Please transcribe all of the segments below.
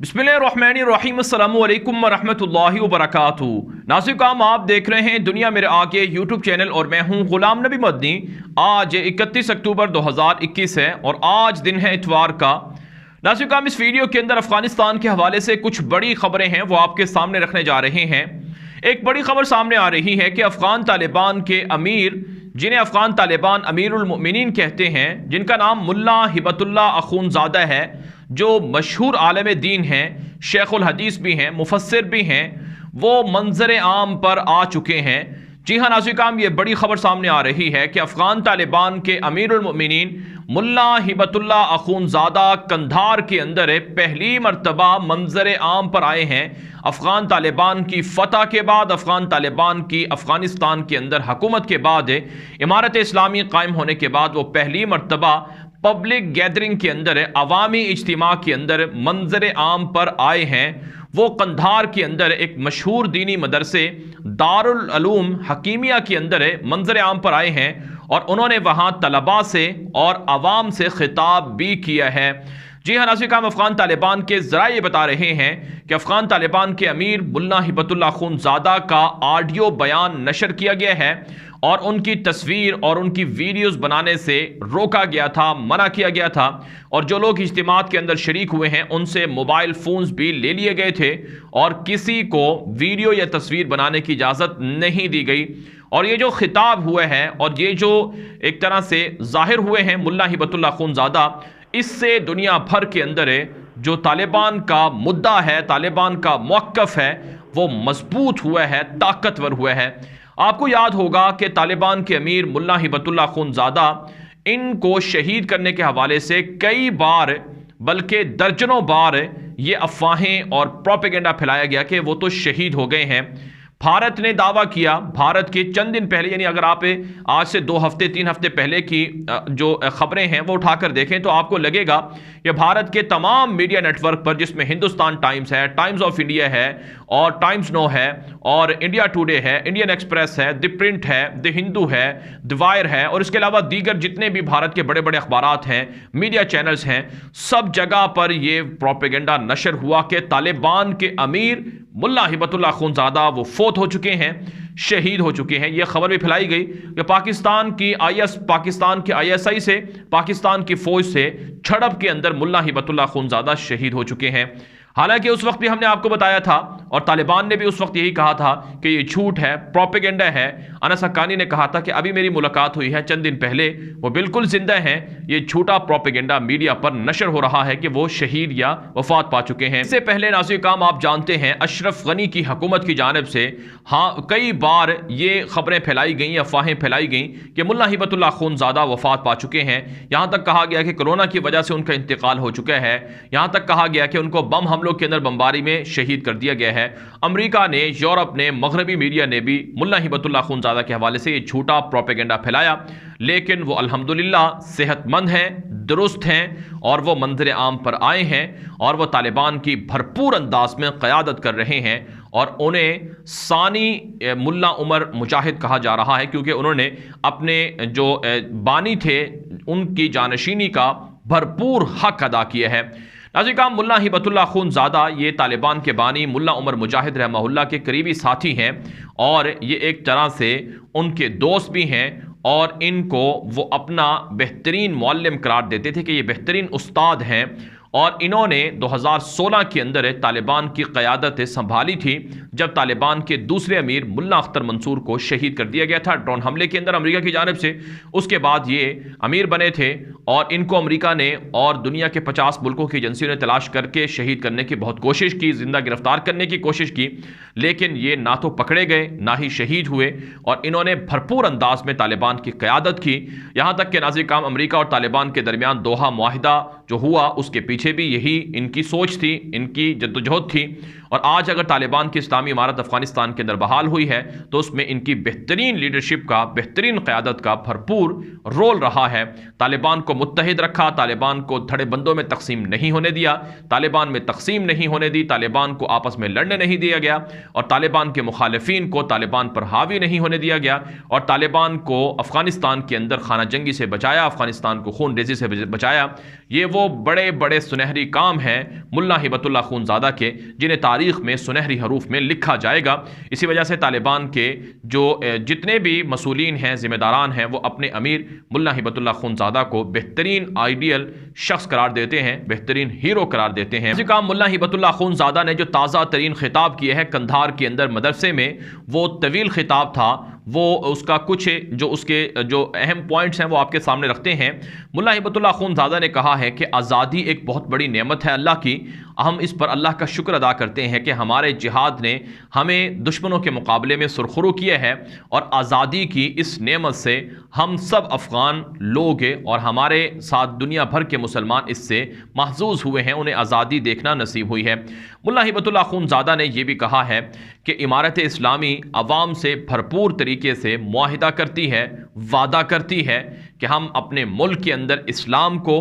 बिस्मिल्लाहिर्रहमानिर्रहीम अस्सलामु अलैकुम वरहमतुल्लाहि वबरकातुहू। नाज़रीन काम आप देख रहे हैं दुनिया मेरे आगे यूट्यूब चैनल और मैं हूं गुलाम नबी मदनी। आज 31 अक्टूबर 2021 है और आज दिन है इतवार का। नाज़रीन काम इस वीडियो के अंदर अफगानिस्तान के हवाले से कुछ बड़ी खबरें हैं वो आपके सामने रखने जा रहे हैं। एक बड़ी खबर सामने आ रही है कि अफगान तालिबान के अमीर, जिन्हें अफगान तालिबान अमीरुल मोमिनीन कहते हैं, जिनका नाम मुल्ला हिबतुल्लाह अखूनज़ादा है, जो मशहूर आलम दीन हैं, शेखुल हदीस भी हैं, मुफस्सिर भी हैं, वो मंजर आम पर आ चुके हैं। जी हाँ नाज़रीन काम, ये बड़ी खबर सामने आ रही है कि अफगान तालिबान के अमीरुल मोमिनीन मुल्ला हिबतुल्लाह अखूनज़ादा कंधार के अंदर पहली मरतबा मंजर आम पर आए हैं। अफगान तालिबान की फतह के बाद, अफगान तालिबान की अफगानिस्तान के अंदर हुकूमत के बाद, इमारत इस्लामी कायम होने के बाद वो पहली मरतबा पब्लिक गैदरिंग के अंदर, अवामी इज्तिमा के अंदर मंजर आम पर आए हैं। वो कंधार के अंदर एक मशहूर दीनी मदरसे दारुल उलूम हकीमिया के अंदर मंजर आम पर आए हैं और उन्होंने वहाँ तलबा से और अवाम से खिताब भी किया है। जी हाँ नाज़रीन, अफगान तालिबान के ज़राए ये बता रहे हैं कि अफगान तालिबान के अमीर मुल्ला हिबतुल्लाह अखूनज़ादा का ऑडियो बयान नशर किया गया है और उनकी तस्वीर और उनकी वीडियोस बनाने से रोका गया था, मना किया गया था। और जो लोग इज्तिमात के अंदर शरीक हुए हैं उनसे मोबाइल फ़ोन्स भी ले लिए गए थे और किसी को वीडियो या तस्वीर बनाने की इजाज़त नहीं दी गई। और ये जो खिताब हुए हैं और ये जो एक तरह से जाहिर हुए हैं मुल्ला हिबतुल्लाह अखूनज़ादा, इससे दुनिया भर के अंदर जो तालिबान का मुद्दा है, तालिबान का मौक़िफ़ है, वो मजबूत हुआ है, ताकतवर हुआ है। आपको याद होगा कि तालिबान के अमीर मुल्ला हिबतुल्लाह अखूनज़ादा, इनको शहीद करने के हवाले से कई बार, बल्कि दर्जनों बार ये अफवाहें और प्रोपेगेंडा फैलाया गया कि वो तो शहीद हो गए हैं। भारत ने दावा किया, भारत के चंद दिन पहले, यानी अगर आप आज से 2 हफ्ते 3 हफ्ते पहले की जो खबरें हैं वो उठाकर देखें तो आपको लगेगा कि भारत के तमाम मीडिया नेटवर्क पर, जिसमें हिंदुस्तान टाइम्स है, टाइम्स ऑफ इंडिया है और टाइम्स नो है और इंडिया टुडे है, इंडियन एक्सप्रेस है, द प्रिंट है, द हिंदू है, द वायर है और इसके अलावा दीगर जितने भी भारत के बड़े बड़े अखबारात हैं, मीडिया चैनल्स हैं, सब जगह पर यह प्रोपेगेंडा नशर हुआ कि तालिबान के अमीर मुल्ला हिबतुल्लाह अखूनज़ादा वो फोत हो चुके हैं, शहीद हो चुके हैं। यह खबर भी फैलाई गई कि पाकिस्तान के ISI से, पाकिस्तान की फौज से झड़प के अंदर मुल्ला हिबतुल्लाह अखूनज़ादा शहीद हो चुके हैं। हालांकि उस वक्त भी हमने आपको बताया था और तालिबान ने भी उस वक्त यही कहा था कि ये झूठ है, प्रोपेगेंडा है। अनस हक्कानी ने कहा था कि अभी मेरी मुलाकात हुई है चंद दिन पहले, वो बिल्कुल जिंदा हैं, ये झूठा प्रोपेगेंडा मीडिया पर नशर हो रहा है कि वो शहीद या वफात पा चुके हैं। इससे पहले नाज़रीन काम आप जानते हैं अशरफ गनी की हुकूमत की जानिब से कई बार ये खबरें फैलाई गई, अफवाहें फैलाई गई कि मुल्ला हिबतुल्लाह अखूनज़ादा वफात पा चुके हैं। यहाँ तक कहा गया कि कोरोना की वजह से उनका इंतकाल हो चुका है। यहाँ तक कहा गया कि उनको बम हमलों के अंदर बमबारी में शहीद कर दिया गया है। अमेरिका ने, यूरोप ने, मगरबी मीडिया ने भी मुल्ला हिबतुल्लाह अखूनज़ादा के हवाले से ये झूठा प्रोपेगेंडा फैलाया, लेकिन वो अल्हम्दुलिल्लाह सेहतमंद हैं, दुरुस्त हैं और वो मंजर आम पर आए हैं और वो तालिबान की भरपूर अंदाज में क़यादत कर रहे हैं और उन्हें सानी मुल्ला उमर मुजाहिद कहा जा रहा है क्योंकि उन्होंने अपने जो बानी थे उनकी जानशीनी का भरपूर हक अदा किया है। नाज़रीन मुल्ला हिबतुल्लाह अखूनज़ादा ये तालिबान के बानी मुल्ला उमर मुजाहिद रहमहुल्लाह के करीबी साथी हैं और ये एक तरह से उनके दोस्त भी हैं और इनको वो अपना बेहतरीन मुअल्लिम करार देते थे कि ये बेहतरीन उस्ताद हैं। और इन्होंने 2016 के अंदर तालिबान की क़यादत संभाली थी जब तालिबान के दूसरे अमीर मुल्ला अख्तर मंसूर को शहीद कर दिया गया था ड्रोन हमले के अंदर अमेरिका की जानिब से। उसके बाद ये अमीर बने थे और इनको अमेरिका ने और दुनिया के 50 मुल्कों की एजेंसियों ने तलाश करके शहीद करने की बहुत कोशिश की, जिंदा गिरफ्तार करने की कोशिश की, लेकिन ये ना तो पकड़े गए ना ही शहीद हुए और इन्होंने भरपूर अंदाज में तालिबान की क़यादत की। यहाँ तक कि नाज़रीन अमेरिका और तालिबान के दरमियान दोहा मुआहिदा जो हुआ उसके पीछे भी यही इनकी सोच थी, इनकी जद्दोजहद थी और आज अगर तालिबान की इस्लामी इमारत अफगानिस्तान के अंदर बहाल हुई है तो उसमें इनकी बेहतरीन लीडरशिप का, बेहतरीन क़यादत का भरपूर रोल रहा है। तालिबान को मुत्तहिद रखा, तालिबान को धड़े बंदों में तकसीम नहीं होने दिया, तालिबान में तकसीम नहीं होने दी, तालिबान को आपस में लड़ने नहीं दिया गया और तालिबान के मुखालिफिन को तालिबान पर हावी नहीं होने दिया गया और तालिबान को अफगानिस्तान के अंदर खाना जंगी से बचाया, अफगानिस्तान को खून रेजी से बचाया। ये वो बड़े बड़े सुनहरी काम हैं मुल्ला हिबतुल्लाह खूनज़ादा के, जिन्हें तारीख में सुनहरी हरूफ में लिखा जाएगा। इसी वजह से तालिबान के जो जितने भी मसूलीन हैं, जिम्मेदारान हैं, वो अपने अमीर मुल्ला हिबतुल्लाह खूनज़ादा को बेहतरीन आइडियल शख्स करार देते हैं, बेहतरीन हीरो करार देते हैं। इसी काम मुल्ला हिबतुल्लाह खूनज़ादा ने जो ताज़ा तरीन खिताब किया है कंधार के अंदर मदरसे में, वो तवील खिताब था, वो उसका कुछ जो उसके जो अहम पॉइंट्स हैं वो आपके सामने रखते हैं। मुल्ला हिबतुल्लाह खूनज़ादा ने कहा है कि आज़ादी एक बहुत बड़ी नेमत है अल्लाह की, हम इस पर अल्लाह का शुक्र अदा करते हैं कि हमारे जिहाद ने हमें दुश्मनों के मुकाबले में सुरखरू किया है और आज़ादी की इस नेमत से हम सब अफ़गान लोग और हमारे साथ दुनिया भर के मुसलमान इससे महजूज़ हुए हैं, उन्हें आज़ादी देखना नसीब हुई है। मुल्ला हिबतुल्लाह खूनज़ादा ने यह भी कहा है कि इमारत इस्लामी अवाम से भरपूर तरीके से मुआहिदा करती है, वादा करती है कि हम अपने मुल्क के अंदर इस्लाम को,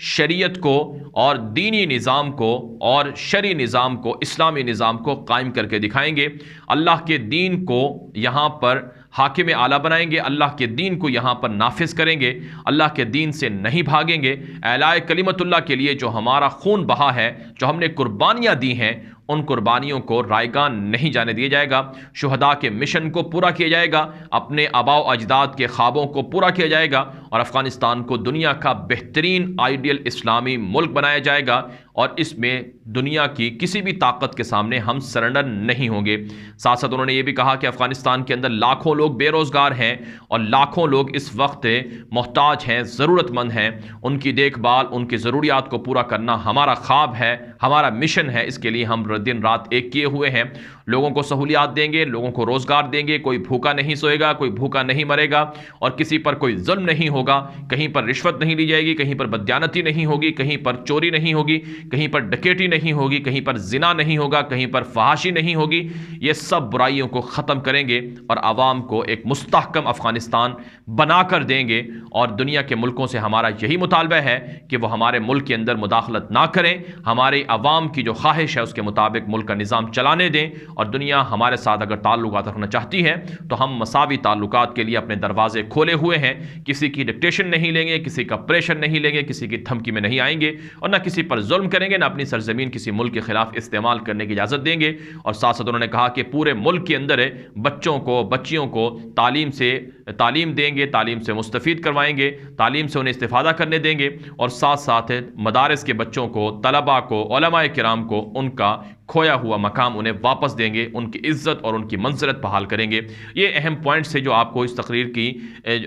शरीयत को और दीनी निज़ाम को और शरी निज़ाम को, इस्लामी निज़ाम को कायम करके दिखाएंगे। अल्लाह के दीन को यहाँ पर हाकिम आला बनाएंगे, अल्लाह के दीन को यहाँ पर नाफिज करेंगे, अल्लाह के दीन से नहीं भागेंगे। एलाए कलिमतुल्लाह के लिए जो हमारा खून बहा है, जो हमने कुर्बानियाँ दी हैं, उन कुर्बानियों को रायगान नहीं जाने दिया जाएगा। शुहदा के मिशन को पूरा किया जाएगा, अपने आबाओ अजदाद के ख्वाबों को पूरा किया जाएगा और अफ़गानिस्तान को दुनिया का बेहतरीन आइडियल इस्लामी मुल्क बनाया जाएगा और इसमें दुनिया की किसी भी ताकत के सामने हम सरेंडर नहीं होंगे। साथ साथ उन्होंने ये भी कहा कि अफ़गानिस्तान के अंदर लाखों लोग बेरोज़गार हैं और लाखों लोग इस वक्त मोहताज हैं, ज़रूरतमंद हैं। उनकी देखभाल, उनकी ज़रूरियात को पूरा करना हमारा ख्वाब है, हमारा मिशन है। इसके लिए हम दिन रात एक किए हुए हैं। लोगों को सहूलियात देंगे, लोगों को रोज़गार देंगे, कोई भूखा नहीं सोएगा, कोई भूखा नहीं मरेगा और किसी पर कोई जुल्म नहीं होगा, कहीं पर रिश्वत नहीं ली जाएगी, कहीं पर बदयानती नहीं होगी, कहीं पर चोरी नहीं होगी, कहीं पर डकैती नहीं होगी, कहीं पर जिना नहीं होगा, कहीं पर फहाशी नहीं होगी। ये सब बुराइयों को ख़त्म करेंगे और आवाम को एक मुस्तहकम अफ़गानिस्तान बनाकर देंगे और दुनिया के मुल्कों से हमारा यही मुतालबा है कि वो हमारे मुल्क के अंदर मुदाखलत ना करें, हमारी आवाम की जो ख्वाहिश है उसके मुताबिक मुल्क का निज़ाम चलाने दें और दुनिया हमारे साथ अगर ताल्लुकात रखना चाहती है तो हम मसावी ताल्लुकात के लिए अपने दरवाजे खोले हुए हैं। किसी की डिक्टेशन नहीं लेंगे, किसी का प्रेशर नहीं लेंगे, किसी की धमकी में नहीं आएंगे और ना किसी पर जुल्म करेंगे, ना अपनी सरजमीन किसी मुल्क के खिलाफ इस्तेमाल करने की इजाज़त देंगे। और साथ साथ उन्होंने कहा कि पूरे मुल्क के अंदर बच्चों को, बच्चियों को तालीम देंगे, तालीम से मुस्तफ़ीद करवाएंगे, तालीम से उन्हें इस्तिफ़ादा करने देंगे और साथ साथ मदारस के बच्चों को, तलबा को, उलमाए किराम को उनका खोया हुआ मकाम उन्हें वापस देंगे, उनकी इज्जत और उनकी मंज़रत बहाल करेंगे। ये अहम पॉइंट्स है जो आपको इस तकरीर की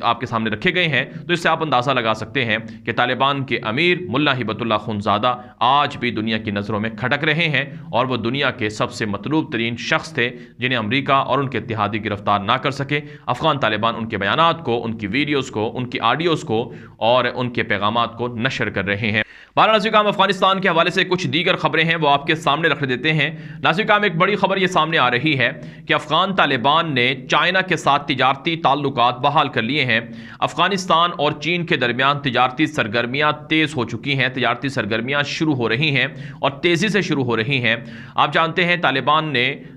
आपके सामने रखे गए हैं। तो इससे आप अंदाज़ा लगा सकते हैं कि तालिबान के अमीर मुल्ला हिबतुल्लाह खूनज़ादा आज भी दुनिया की नज़रों में खटक रहे हैं और वो दुनिया के सबसे मतलूब तरीन शख्स थे जिन्हें अमरीका और उनके इत्तेहादी गिरफ्तार ना कर सके। अफ़गान तालिबान उनके बयानात को, उनकी वीडियोज़ को, उनकी ऑडियोज़ को और उनके पैगामात को नशर कर रहे हैं। बारह नाज़रीन काम अफ़गानिस्तान के हवाले से कुछ दीगर खबरें हैं वो आपके सामने रख देते हैं। नाज़रीन काम एक बड़ी खबर ये सामने आ रही है कि अफ़गान तालिबान ने चाइना के साथ तिजारती ताल्लुकात बहाल कर लिए हैं। अफ़गानिस्तान और चीन के दरमियान तिजारती सरगर्मियाँ तेज़ हो चुकी हैं, तिजारती सरगर्मियाँ शुरू हो रही हैं और तेज़ी से शुरू हो रही हैं। आप जानते हैं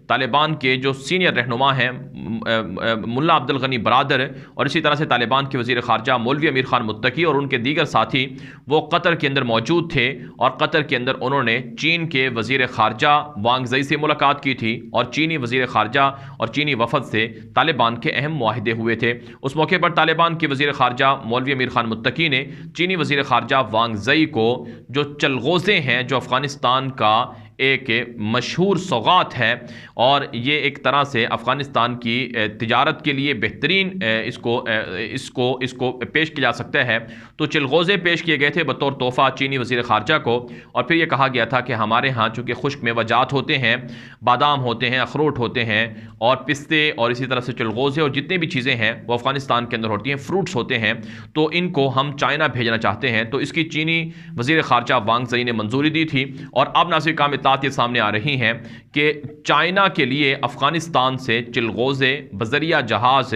तालिबान के जो सीनियर रहनुमा हैं मुल्ला अब्दुल गनी बरादर और इसी तरह से तालिबान के वज़ीर ख़ारजा मौलवी अमीर ख़ान मुत्तकी और उनके दीगर साथी वो कतर के अंदर मौजूद थे और कतर के अंदर उन्होंने चीन के वज़ीर ख़ारजा वांग ज़ई से मुलाकात की थी और चीनी वज़ीर ख़ारजा और चीनी वफ़द से तालिबान के अहम मुआहिदे हुए थे। उस मौके पर तालिबान के वज़ीर ख़ारजा मौलवी अमीर ख़ान मुत्तकी ने चीनी वज़ीर ख़ारजा वांग ज़ई को जो चलगोज़े हैं, जो अफ़गानिस्तान का एक मशहूर सौगात है और ये एक तरह से अफ़गानिस्तान की तिजारत के लिए बेहतरीन इसको पेश किया जा सकता है, तो चिलगोज़े पेश किए गए थे बतौर तोहफ़ा चीनी वज़ीर ख़ारजा को। और फिर ये कहा गया था कि हमारे यहाँ चूँकि खुश्क मेवाजात होते हैं, बादाम होते हैं, अखरोट होते हैं और पिस्ते और इसी तरह से चिलगोज़े और जितनी भी चीज़ें हैं वो अफ़गानिस्तान के अंदर होती हैं, फ्रूट्स होते हैं, तो इनको हम चाइना भेजना चाहते हैं। तो इसकी चीनी वज़ीर ख़ारजा वांग ज़ई ने मंजूरी दी थी और अब नाज़रीन काम इत्तलात ये सामने आ रही हैं कि चाइना के लिए अफगानिस्तान से चिलगोज़े बजरिया जहाज़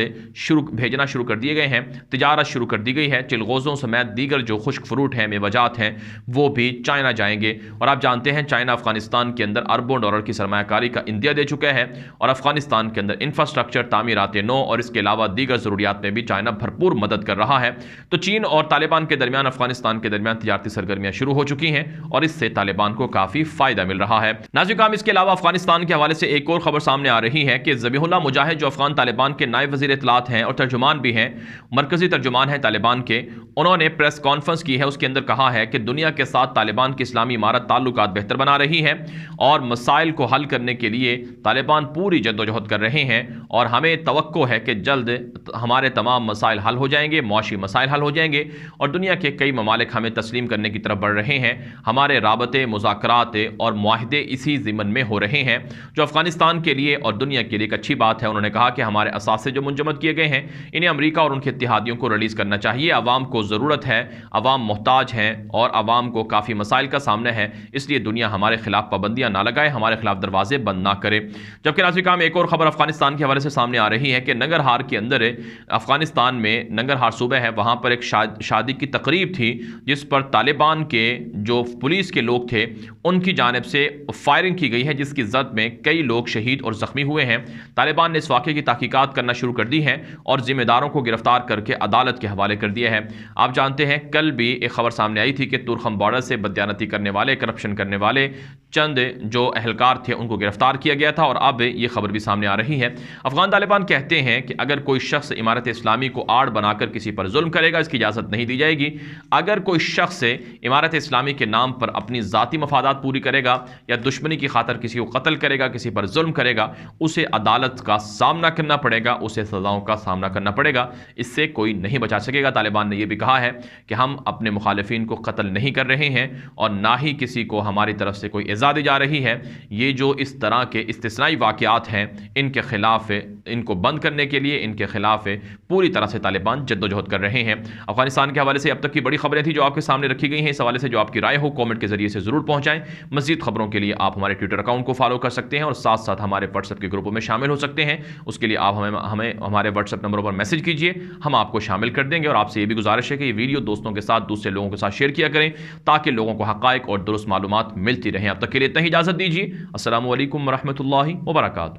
भेजना शुरू कर दिए गए हैं। तिजारत शुरू कर दी गई है। चिलगोज़ों समेत दीगर जो खुश्क फ्रूट हैं, मेवजात हैं, वो भी चाइना जाएंगे। और आप जानते हैं चाइना अफगानिस्तान के अंदर अरबों डॉलर की सरमायाकारी का इंदिया दे चुका है और अफगानिस्तान के अंदर इंफ्रास्ट्रक्चर, तामीरात नो और इसके अलावा दीगर ज़रूरियात में भी चाइना भरपूर मदद कर रहा है। तो चीन और तालिबान के दरमियान, अफगानिस्तान के दरमियान तिजारती सरगर्मियां शुरू हो चुकी हैं और इससे तालिबान को काफ़ी फ़ायदा मिल रहा है। नाज़रीन, इसके अलावा अफगानिस्तान के हवाले से एक और खबर सामने आ रही है कि ज़बीहुल्लाह मुजाहिद जो अफगान तालिबान के नायब वज़ीर इत्तलात हैं और तर्जुमान भी हैं, मरकज़ी तर्जुमान हैं तालिबान के, उन्होंने प्रेस कॉन्फ्रेंस की है। उसके अंदर कहा है कि दुनिया के साथ तालिबान की इस्लामी इमारत ताल्लुकात बेहतर बना रही है और मसाइल को हल करने के लिए तालिबान पूरी जद्दोजहद कर रहे हैं और हमें तवक्को है कि जल्द हमारे तमाम मसाइल हल हो जाएंगे, मुआशी मसाइल हल हो जाएंगे और दुनिया के कई ममालिक हमें तस्लीम करने की तरफ बढ़ रहे हैं। हमारे राबते, मुज़ाकरात और मुआहदे इसी ज़िमन में हो रहे हैं, जो अफगानिस्तान के लिए और दुनिया के लिए एक अच्छी बात है। उन्होंने कहा कि हमारे असासे जो मुंजमद किए गए हैं, इन्हें अमरीका और उनके इत्तेहादियों को रिलीज़ करना चाहिए। अवाम को ज़रूरत है, अवाम मोहताज हैं और अवाम को काफ़ी मसाइल का सामना है, इसलिए दुनिया हमारे खिलाफ पाबंदियां ना लगाए, हमारे खिलाफ दरवाजे बंद ना करे। जबकि नाज़रीन, एक और खबर अफगानिस्तान के हवाले से सामने आ रही है कि नंगरहार के अंदर, अफगानिस्तान में नंगरहार सूबा है, वहाँ पर एक शादी की तकरीब थी जिस पर तालिबान के जो पुलिस के लोग थे उनकी जानिब से फायरिंग की गई है, जिसकी जद में कई लोग शहीद और ज़ख्मी हुए हैं। तालिबान ने इस वाक़े की तहकीकात करना शुरू कर दी है और जिम्मेदारों को गिरफ्तार करके अदालत के हवाले कर दिया है। आप जानते हैं कल भी एक खबर सामने आई थी कि तुरखम बॉर्डर से बदयानती करने वाले, करप्शन करने वाले चंद जो अहलकार थे उनको गिरफ्तार किया गया था और अब ये खबर भी सामने आ रही है। अफगान तालिबान कहते हैं कि अगर कोई शख्स इमारत इस्लामी को आड़ बनाकर किसी पर जुल्म करेगा, इसकी इजाज़त नहीं दी जाएगी। अगर कोई शख्स इमारत इस्लामी के नाम पर अपनी ज़ाती मफादात पूरी करेगा या दुश्मनी की खातर किसी को कत्ल करेगा, किसी पर जुल्म करेगा, उसे अदालत का सामना करना पड़ेगा, उसे सज़ाओं का सामना करना पड़ेगा, इससे कोई नहीं बचा सकेगा। तालिबान ने यह भी कहा है कि हम अपने मुखालिफिन को कत्ल नहीं कर रहे हैं और ना ही किसी को हमारी तरफ से कोई इज़ा दी जा रही है। ये जो इस तरह के इस्तिस्नाई वाक़यात हैं, इनके खिलाफ, इनको बंद करने के लिए इनके खिलाफ पूरी तरह से तालिबान जद्दोजहद कर रहे हैं। अफगानिस्तान के हवाले से अब तक की बड़ी खबरें थी जो आपके सामने रखी गई हैं। इस हवाले से जो आपकी राय हो कमेंट के जरिए से जरूर पहुंचाएं। मज़ीद खबरों के लिए आप हमारे ट्विटर अकाउंट को फॉलो कर सकते हैं और साथ साथ हमारे व्हाट्सएप के ग्रुपों में शामिल हो सकते हैं। उसके लिए आप हमें हमारे व्हाट्सएप नंबरों पर मैसेज कीजिए, हम आपको शामिल कर देंगे। और आपसे ये भी गुजारिश है कि ये वीडियो दोस्तों के साथ, दूसरे लोगों के साथ शेयर किया करें ताकि लोगों को हक़ाइक़ और दुरुस्त मालूमात मिलती रहें। अब तक के लिए इतना ही इजाज़त दीजिए। अस्सलामु अलैकुम व रहमतुल्लाहि व बरकातुहू।